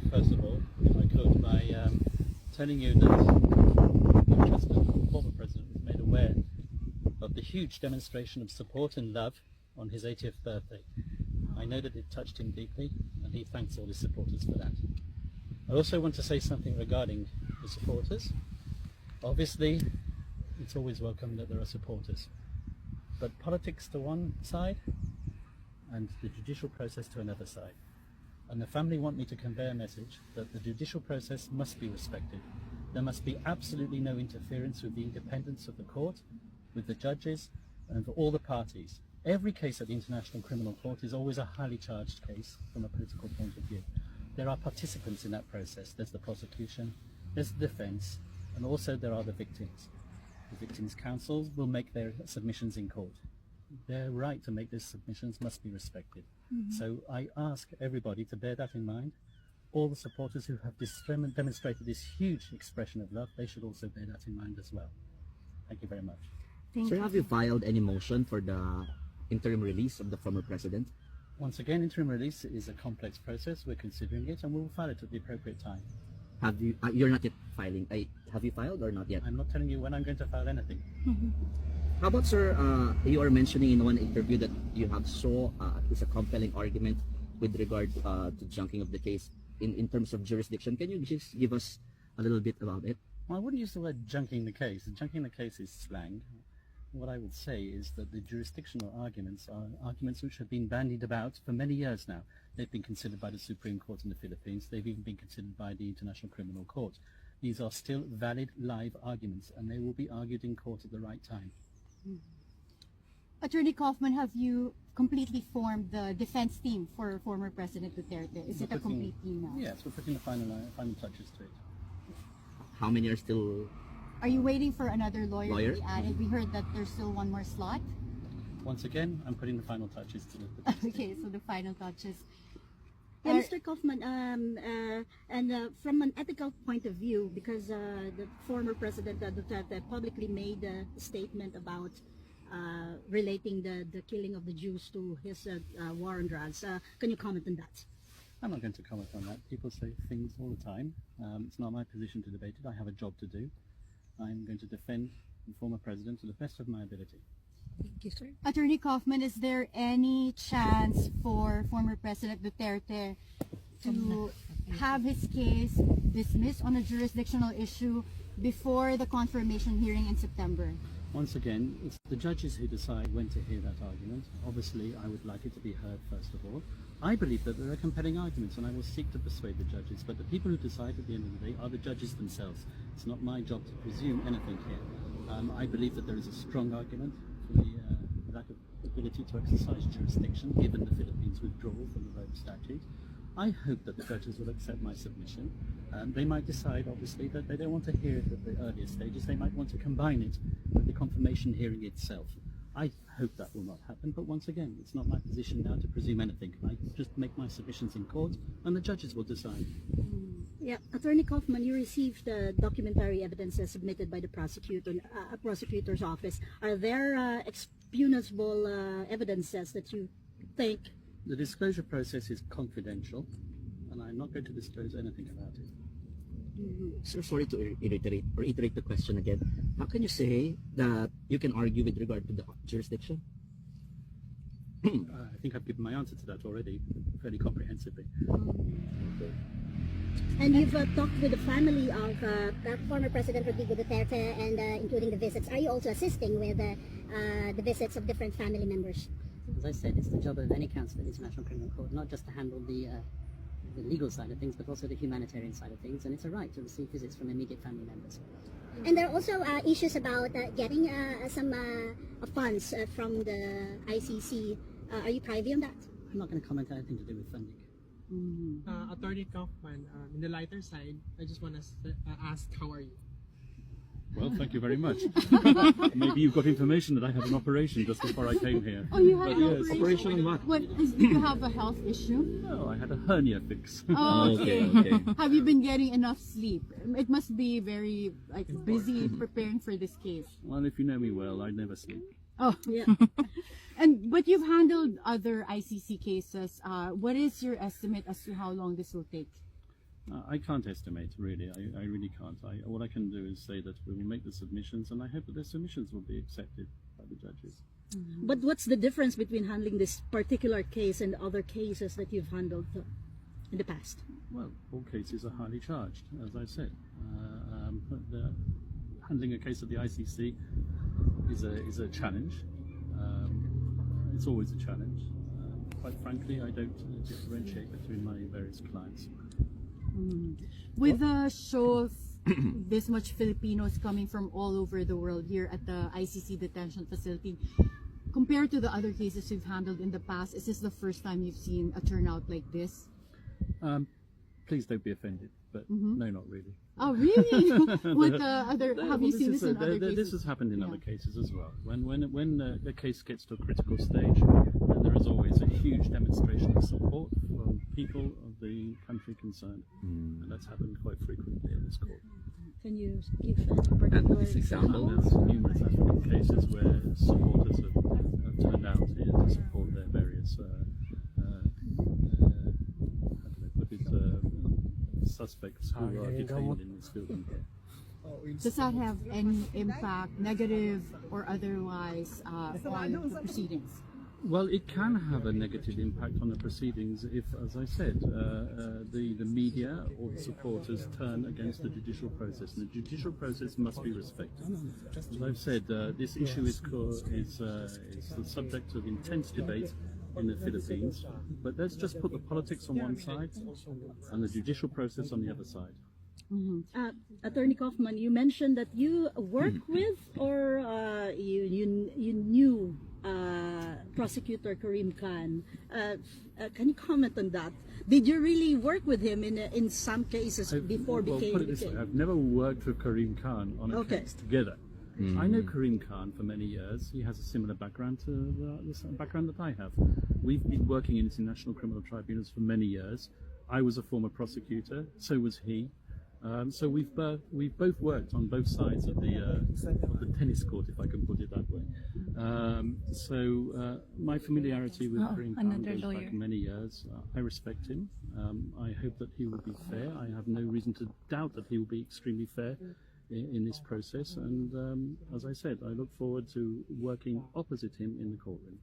first of all, if I could, by telling you that the former president was made aware of the huge demonstration of support and love on his 80th birthday. I know that it touched him deeply, and he thanks all his supporters for that. I also want to say something regarding the supporters. Obviously, it's always welcome that there are supporters, but politics to one side and the judicial process to another side. And the family want me to convey a message that the judicial process must be respected. There must be absolutely no interference with the independence of the court, with the judges, and for all the parties. Every case at the International Criminal Court is always a highly charged case from a political point of view. There are participants in that process. There's the prosecution, there's the defense, and also there are the victims. The victims' counsels will make their submissions in court. Their right to make these submissions must be respected. So I ask everybody to bear that in mind. All the supporters who have demonstrated this huge expression of love, they should also bear that in mind as well. Thank you very much. Sir, have you filed any motion for the interim release of the former president? Once again, interim release is a complex process. We're considering it, and we'll file it at the appropriate time. Have you? You're not yet filing. Have you filed or not yet? I'm not telling you when I'm going to file anything. How about, sir, you are mentioning in one interview that you have saw at least a compelling argument with regard to junking of the case in terms of jurisdiction. Can you just give us a little bit about it? Well, I wouldn't use the word junking the case. Junking the case is slang. What I would say is that the jurisdictional arguments are arguments which have been bandied about for many years now. They've been considered by the Supreme Court in the Philippines. They've even been considered by the International Criminal Court. These are still valid, live arguments, and they will be argued in court at the right time. Attorney Kaufman, have you completely formed the defense team for former President Duterte? Is it a complete team now? Yes, we're putting the final touches to it. How many are still? Are you waiting for another lawyer to be added? Mm-hmm. We heard that there's still one more slot. Once again, I'm putting the final touches to the Okay, so the final touches. Yeah, Mr. Kaufman, from an ethical point of view, because the former President Duterte publicly made a statement about relating the killing of the Jews to his war on drugs. Can you comment on that? I'm not going to comment on that. People say things all the time. It's not my position to debate it. I have a job to do. I'm going to defend the former president to the best of my ability. Thank you, sir. Attorney Kaufman, is there any chance for former President Duterte to have his case dismissed on a jurisdictional issue before the confirmation hearing in September? Once again, it's the judges who decide when to hear that argument. Obviously, I would like it to be heard first of all. I believe that there are compelling arguments, and I will seek to persuade the judges, but the people who decide at the end of the day are the judges themselves. It's not my job to presume anything here. I believe that there is a strong argument for the lack of ability to exercise jurisdiction, given the Philippines' withdrawal from the Rome Statute. I hope that the judges will accept my submission. They might decide, obviously, that they don't want to hear it at the earlier stages. They might want to combine it with the confirmation hearing itself. I hope that will not happen, but once again, it's not my position now to presume anything. I just make my submissions in court, and the judges will decide. Yeah, Attorney Kaufman, you received documentary evidence submitted by the prosecutor's office. Are there expunable evidences that you think? The disclosure process is confidential, and I'm not going to disclose anything about it. Sir, sorry to reiterate the question again. How can you say that you can argue with regard to the jurisdiction? I think I've given my answer to that already, fairly comprehensively. And you've talked with the family of former President Rodrigo Duterte, and including the visits. Are you also assisting with the visits of different family members? As I said, it's the job of any counsel at the International Criminal Court not just to handle the legal side of things, but also the humanitarian side of things, and it's a right to receive visits from immediate family members. And there are also issues about getting some funds from the ICC. Are you privy on that? I'm not going to comment on anything to do with funding. Attorney Kaufman, in the lighter side, I just want to ask, how are you? Well, thank you very much. Maybe you've got information that I had an operation just before I came here. Oh, you had But an yes. Operation on what? Do you have a health issue? No, I had a hernia fix. Oh, Okay. Have you been getting enough sleep? It must be very busy preparing for this case. Well, if you know me well, I never sleep. Oh, Yeah. but you've handled other ICC cases. What is your estimate as to how long this will take? I can't estimate, really. I really can't. All I can do is say that we will make the submissions, and I hope that the submissions will be accepted by the judges. But what's the difference between handling this particular case and other cases that you've handled in the past? Well, all cases are highly charged, as I said. Handling a case at the ICC is a challenge. It's always a challenge. Quite frankly, I don't differentiate between my various clients. With a show of this much Filipinos coming from all over the world here at the ICC detention facility, compared to the other cases you've handled in the past, is this the first time you've seen a turnout like this? Please don't be offended, but no, not really. Oh, really? With other, have you seen this in other cases? This has happened in other cases as well. When the case gets to a critical stage, there is always a huge demonstration of support from people of the country concerned, and that's happened quite frequently in this court. Can you give a particular example? There's numerous African cases where supporters have turned out here to support their various suspects who are detained in this building here. Does that have any impact, negative or otherwise, on the proceedings? Well, it can have a negative impact on the proceedings if, as I said, the media or the supporters turn against the judicial process. And the judicial process must be respected. As I've said, this issue is the subject of intense debate in the Philippines, but let's just put the politics on one side and the judicial process on the other side. Attorney Kaufman, you mentioned that you work with or you knew prosecutor Karim Khan. Can you comment on that? Did you really work with him in some cases before became? Put it this way, I've never worked with Karim Khan on a case together. I know Karim Khan for many years. He has a similar background to the background that I have. We've been working in international criminal tribunals for many years. I was a former prosecutor, so was he. So we've both worked on both sides of the tennis court, if I can put it that way. My familiarity with Karim Khan goes back many years. I respect him. I hope that he will be fair. I have no reason to doubt that he will be extremely fair in this process. And as I said, I look forward to working opposite him in the courtroom.